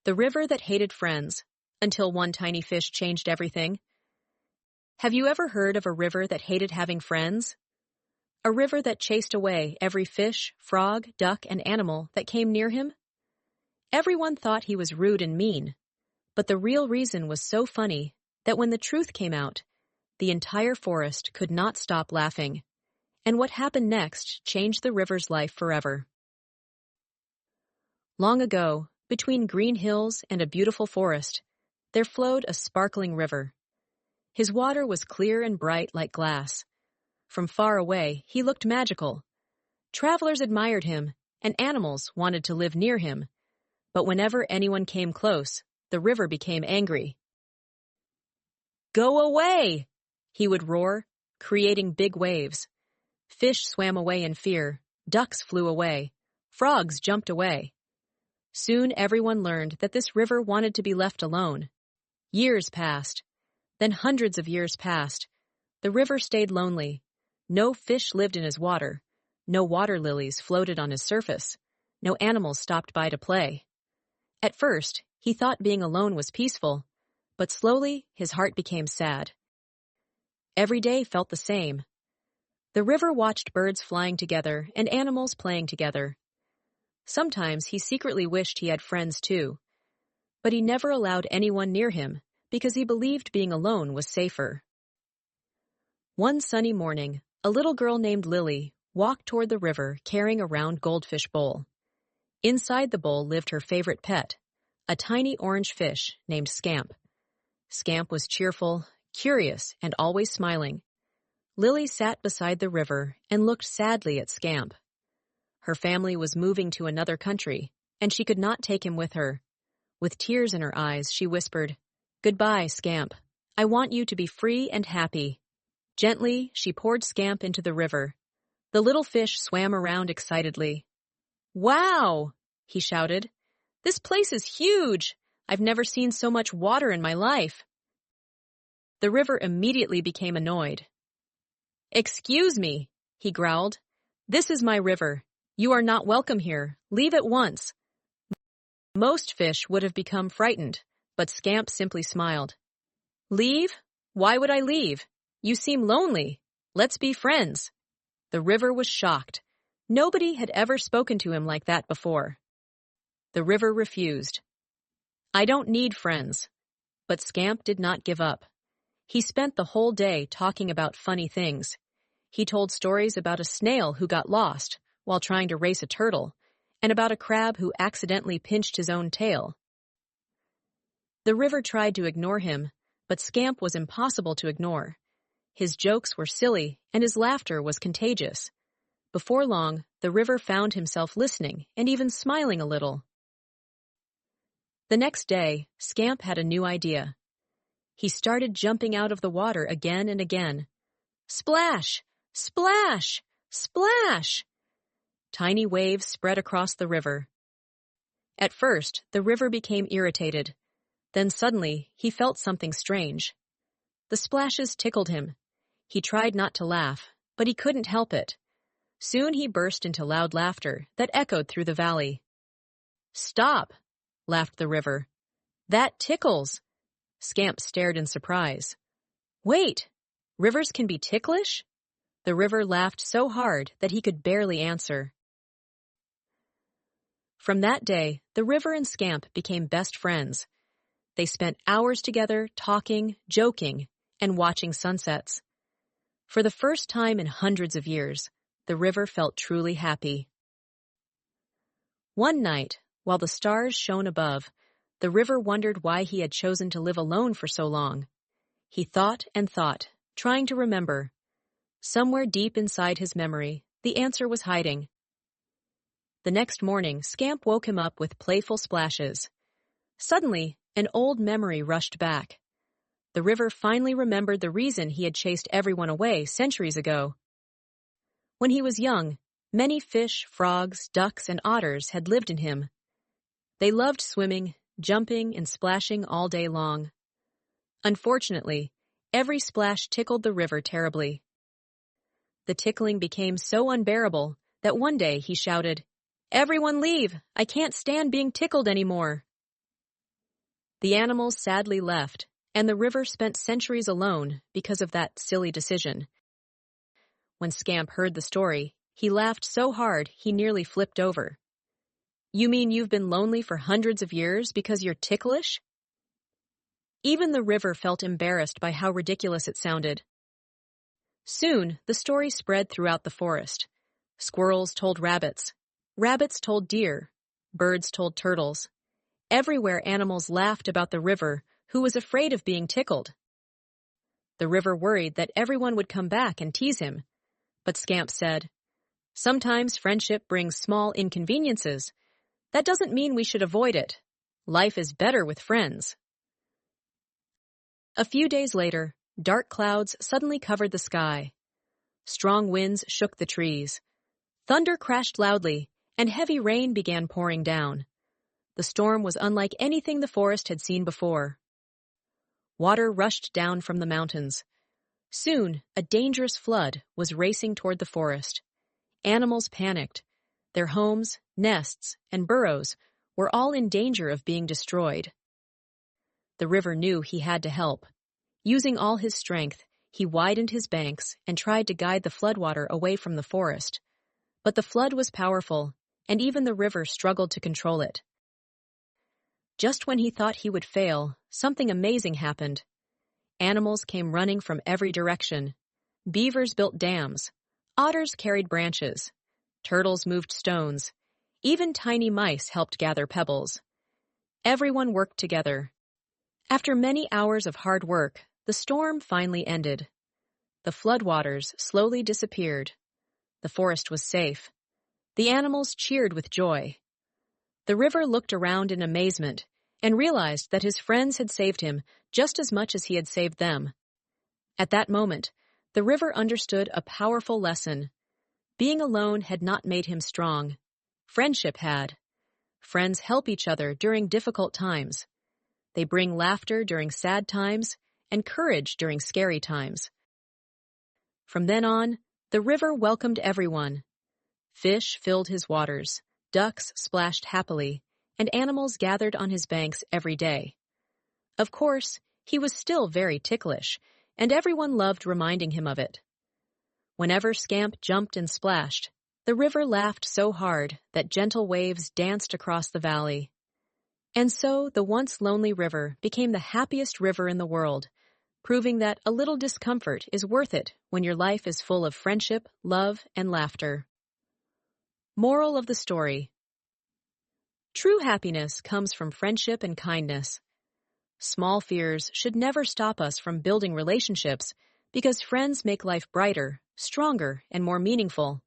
The river that hated friends, until one tiny fish changed everything. Have you ever heard of a river that hated having friends? A river that chased away every fish, frog, duck, and animal that came near him? Everyone thought he was rude and mean, but the real reason was so funny that when the truth came out, the entire forest could not stop laughing. And what happened next changed the river's life forever. Long ago, between green hills and a beautiful forest, there flowed a sparkling river. His water was clear and bright like glass. From far away, he looked magical. Travelers admired him, and animals wanted to live near him. But whenever anyone came close, the river became angry. "Go away!" he would roar, creating big waves. Fish swam away in fear, ducks flew away, frogs jumped away. Soon everyone learned that this river wanted to be left alone. Years passed. Then hundreds of years passed. The river stayed lonely. No fish lived in his water. No water lilies floated on his surface. No animals stopped by to play. At first, he thought being alone was peaceful, but slowly his heart became sad. Every day felt the same. The river watched birds flying together and animals playing together. Sometimes he secretly wished he had friends too, but he never allowed anyone near him because he believed being alone was safer. One sunny morning, a little girl named Lily walked toward the river carrying a round goldfish bowl. Inside the bowl lived her favorite pet, a tiny orange fish named Scamp. Scamp was cheerful, curious, and always smiling. Lily sat beside the river and looked sadly at Scamp. Her family was moving to another country, and she could not take him with her. With tears in her eyes, she whispered, "Goodbye, Scamp. I want you to be free and happy." Gently, she poured Scamp into the river. The little fish swam around excitedly. "Wow!" he shouted. "This place is huge! I've never seen so much water in my life." The river immediately became annoyed. "Excuse me," he growled. "This is my river. You are not welcome here. Leave at once." Most fish would have become frightened, but Scamp simply smiled. "Leave? Why would I leave? You seem lonely. Let's be friends." The river was shocked. Nobody had ever spoken to him like that before. The river refused. "I don't need friends." But Scamp did not give up. He spent the whole day talking about funny things. He told stories about a snail who got lost while trying to race a turtle, and about a crab who accidentally pinched his own tail. The river tried to ignore him, but Scamp was impossible to ignore. His jokes were silly, and his laughter was contagious. Before long, the river found himself listening and even smiling a little. The next day, Scamp had a new idea. He started jumping out of the water again and again. Splash! Splash! Splash! Tiny waves spread across the river. At first, the river became irritated. Then suddenly, he felt something strange. The splashes tickled him. He tried not to laugh, but he couldn't help it. Soon he burst into loud laughter that echoed through the valley. "Stop!" laughed the river. "That tickles!" Scamp stared in surprise. "Wait! Rivers can be ticklish?" The river laughed so hard that he could barely answer. From that day, the river and Scamp became best friends. They spent hours together talking, joking, and watching sunsets. For the first time in hundreds of years, the river felt truly happy. One night, while the stars shone above, the river wondered why he had chosen to live alone for so long. He thought and thought, trying to remember. Somewhere deep inside his memory, the answer was hiding. The next morning, Scamp woke him up with playful splashes. Suddenly, an old memory rushed back. The river finally remembered the reason he had chased everyone away centuries ago. When he was young, many fish, frogs, ducks, and otters had lived in him. They loved swimming, jumping, and splashing all day long. Unfortunately, every splash tickled the river terribly. The tickling became so unbearable that one day he shouted, "Everyone leave! I can't stand being tickled anymore." The animals sadly left, and the river spent centuries alone because of that silly decision. When Scamp heard the story, he laughed so hard he nearly flipped over. You mean you've been lonely for hundreds of years because you're ticklish? Even the river felt embarrassed by how ridiculous it sounded. Soon, the story spread throughout the forest. Squirrels told rabbits. Rabbits told deer. Birds told turtles. Everywhere animals laughed about the river, who was afraid of being tickled. The river worried that everyone would come back and tease him. But Scamp said, "Sometimes friendship brings small inconveniences. That doesn't mean we should avoid it. Life is better with friends." A few days later, dark clouds suddenly covered the sky. Strong winds shook the trees. Thunder crashed loudly, and heavy rain began pouring down. The storm was unlike anything the forest had seen before. Water rushed down from the mountains. Soon, a dangerous flood was racing toward the forest. Animals panicked. Their homes, nests, and burrows were all in danger of being destroyed. The river knew he had to help. Using all his strength, he widened his banks and tried to guide the floodwater away from the forest. But the flood was powerful, and even the river struggled to control it. Just when he thought he would fail, something amazing happened. Animals came running from every direction. Beavers built dams. Otters carried branches. Turtles moved stones. Even tiny mice helped gather pebbles. Everyone worked together. After many hours of hard work, the storm finally ended. The floodwaters slowly disappeared. The forest was safe. The animals cheered with joy. The river looked around in amazement and realized that his friends had saved him just as much as he had saved them. At that moment, the river understood a powerful lesson. Being alone had not made him strong. Friendship had. Friends help each other during difficult times. They bring laughter during sad times and courage during scary times. From then on, the river welcomed everyone. Fish filled his waters, ducks splashed happily, and animals gathered on his banks every day. Of course, he was still very ticklish, and everyone loved reminding him of it. Whenever Scamp jumped and splashed, the river laughed so hard that gentle waves danced across the valley. And so the once lonely river became the happiest river in the world, proving that a little discomfort is worth it when your life is full of friendship, love, and laughter. Moral of the story: true happiness comes from friendship and kindness. Small fears should never stop us from building relationships because friends make life brighter, stronger, and more meaningful.